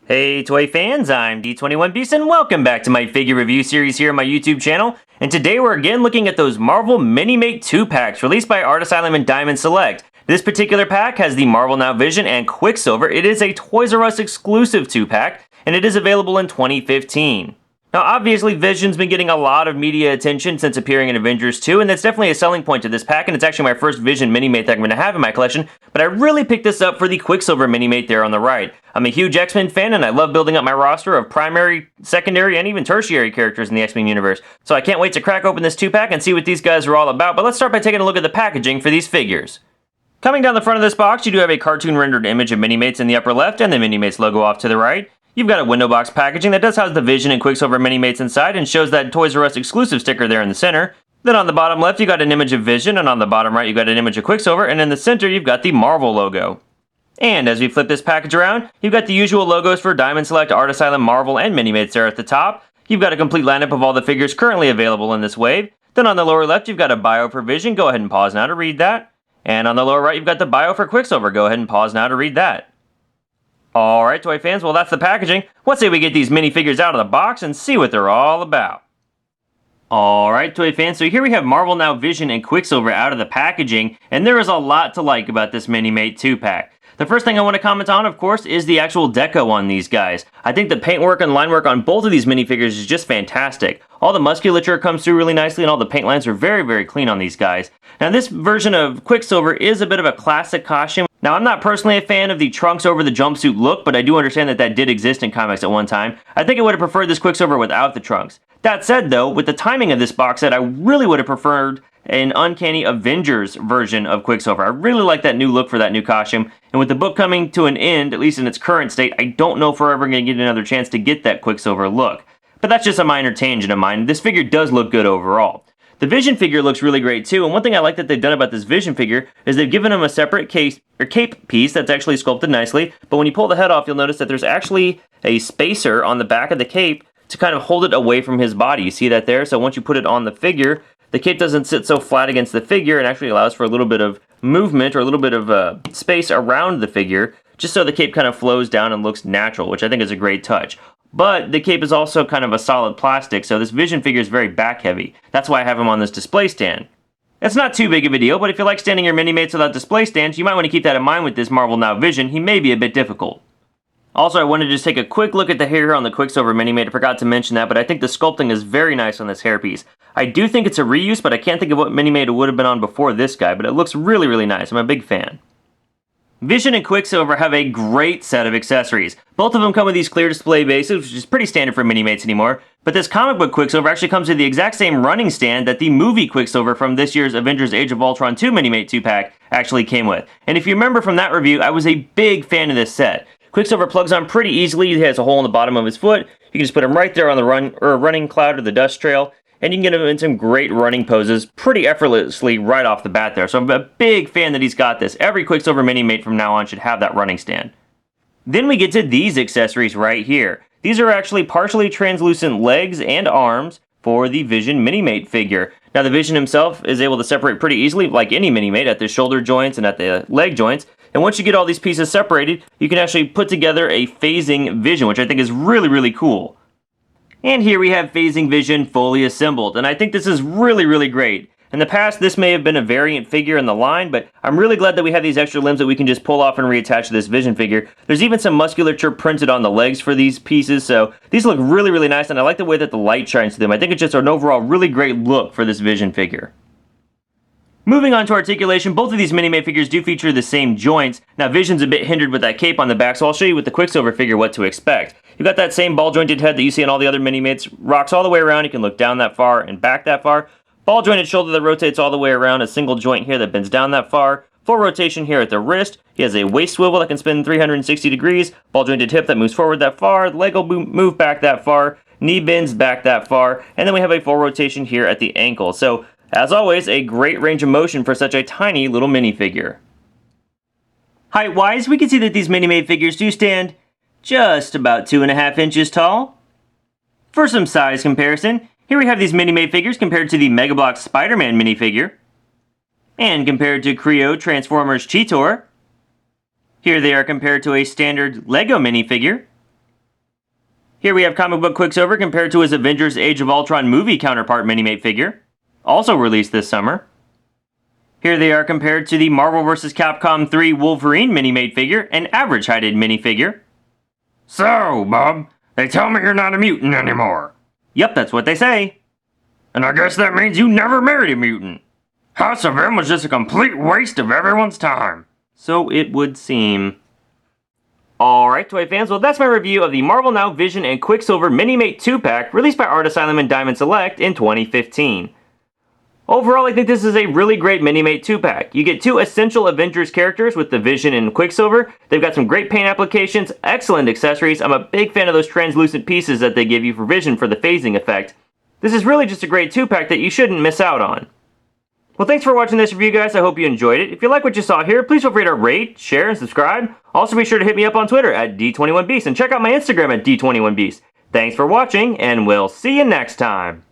Hey toy fans, I'm D21 Beast and welcome back to my figure review series here on my YouTube channel. And today we're again looking at those Marvel Minimate 2-packs released by Art Asylum Diamond Select. This particular pack has the Marvel Now Vision and Quicksilver. It is a Toys R Us exclusive 2-pack and it is available in 2015. Now obviously Vision's been getting a lot of media attention since appearing in Avengers 2, and that's definitely a selling point to this pack, and it's actually my first Vision Minimate that I'm going to have in my collection, but I really picked this up for the Quicksilver Minimate there on the right. I'm a huge X-Men fan, and I love building up my roster of primary, secondary, and even tertiary characters in the X-Men universe, so I can't wait to crack open this 2-pack and see what these guys are all about, but let's start by taking a look at the packaging for these figures. Coming down the front of this box, you do have a cartoon rendered image of Minimates in the upper left, and the Minimates logo off to the right. You've got a window box packaging that does house the Vision and Quicksilver Minimates inside and shows that Toys R Us exclusive sticker there in the center. Then on the bottom left, you got an image of Vision, and on the bottom right, you got an image of Quicksilver, and in the center, you've got the Marvel logo. And as we flip this package around, you've got the usual logos for Diamond Select, Art Asylum, Marvel, and Minimates there at the top. You've got a complete lineup of all the figures currently available in this wave. Then on the lower left, you've got a bio for Vision. Go ahead and pause now to read that. And on the lower right, you've got the bio for Quicksilver. Go ahead and pause now to read that. Alright, toy fans, well that's the packaging. Let's say we get these minifigures out of the box and see what they're all about. Alright, toy fans, so here we have Marvel Now Vision and Quicksilver out of the packaging, and there is a lot to like about this Minimate 2-pack. The first thing I want to comment on, of course, is the actual deco on these guys. I think the paintwork and line work on both of these minifigures is just fantastic. All the musculature comes through really nicely, and all the paint lines are very, very clean on these guys. Now, this version of Quicksilver is a bit of a classic costume. Now, I'm not personally a fan of the trunks over the jumpsuit look, but I do understand that that did exist in comics at one time. I think I would have preferred this Quicksilver without the trunks. That said, though, with the timing of this box set, I really would have preferred an Uncanny Avengers version of Quicksilver. I really like that new look for that new costume, and with the book coming to an end, at least in its current state, I don't know if we're ever going to get another chance to get that Quicksilver look. But that's just a minor tangent of mine. This figure does look good overall. The Vision figure looks really great too, and one thing I like that they've done about this Vision figure is they've given him a separate cape piece that's actually sculpted nicely, but when you pull the head off, you'll notice that there's actually a spacer on the back of the cape to kind of hold it away from his body. You see that there? So once you put it on the figure, the cape doesn't sit so flat against the figure and actually allows for a little bit of movement or a little bit of space around the figure, just so the cape kind of flows down and looks natural, which I think is a great touch. But the cape is also kind of a solid plastic, so this Vision figure is very back heavy. That's why I have him on this display stand. It's not too big of a deal, but if you like standing your Minimates without display stands, you might want to keep that in mind with this Marvel Now Vision. He may be a bit difficult. Also, I wanted to just take a quick look at the hair here on the Quicksilver Minimate. I forgot to mention that, but I think the sculpting is very nice on this hairpiece. I do think it's a reuse, but I can't think of what Minimate it would have been on before this guy, but it looks really, really nice. I'm a big fan. Vision and Quicksilver have a great set of accessories. Both of them come with these clear display bases, which is pretty standard for Minimates anymore, but this comic book Quicksilver actually comes with the exact same running stand that the movie Quicksilver from this year's Avengers Age of Ultron 2 Minimate 2-pack actually came with. And if you remember from that review, I was a big fan of this set. Quicksilver plugs on pretty easily. He has a hole in the bottom of his foot. You can just put him right there on the running cloud or the dust trail, and you can get him in some great running poses pretty effortlessly right off the bat there. So I'm a big fan that he's got this. Every Quicksilver Minimate from now on should have that running stand. Then we get to these accessories right here. These are actually partially translucent legs and arms for the Vision Minimate figure. Now the Vision himself is able to separate pretty easily, like any Minimate, at the shoulder joints and at the leg joints. And once you get all these pieces separated, you can actually put together a phasing Vision, which I think is really, really cool. And here we have Phasing Vision fully assembled, and I think this is really, really great. In the past, this may have been a variant figure in the line, but I'm really glad that we have these extra limbs that we can just pull off and reattach to this Vision figure. There's even some musculature printed on the legs for these pieces, so these look really, really nice, and I like the way that the light shines to them. I think it's just an overall really great look for this Vision figure. Moving on to articulation, both of these Minimate figures do feature the same joints. Now Vision's a bit hindered with that cape on the back, so I'll show you with the Quicksilver figure what to expect. You've got that same ball jointed head that you see in all the other Minimates. Rocks all the way around, you can look down that far and back that far. Ball jointed shoulder that rotates all the way around, a single joint here that bends down that far. Full rotation here at the wrist. He has a waist swivel that can spin 360 degrees. Ball jointed hip that moves forward that far. The leg will move back that far. Knee bends back that far. And then we have a full rotation here at the ankle. So, as always, a great range of motion for such a tiny little minifigure. Height-wise, we can see that these Minimate figures do stand just about 2.5 inches tall. For some size comparison, here we have these Minimate figures compared to the Mega Bloks Spider-Man minifigure, and compared to Creo Transformers Cheetor. Here they are compared to a standard Lego minifigure, Here we have comic book Quicksilver compared to his Avengers Age of Ultron movie counterpart Minimate figure, also released this summer. Here they are compared to the Marvel vs. Capcom 3 Wolverine Minimate figure, an average-heighted minifigure. So, Bob, they tell me you're not a mutant anymore. Yep, that's what they say. And I guess that means you never married a mutant. House of M was just a complete waste of everyone's time. So it would seem. Alright, toy fans, well that's my review of the Marvel Now Vision and Quicksilver Minimate 2-pack released by Art Asylum and Diamond Select in 2015. Overall, I think this is a really great Minimate 2-pack. You get two essential Avengers characters with the Vision and Quicksilver. They've got some great paint applications, excellent accessories. I'm a big fan of those translucent pieces that they give you for Vision for the phasing effect. This is really just a great 2-pack that you shouldn't miss out on. Well, thanks for watching this review, guys. I hope you enjoyed it. If you like what you saw here, please feel free to rate, share, and subscribe. Also, be sure to hit me up on Twitter at D21Beast and check out my Instagram at D21Beast. Thanks for watching, and we'll see you next time.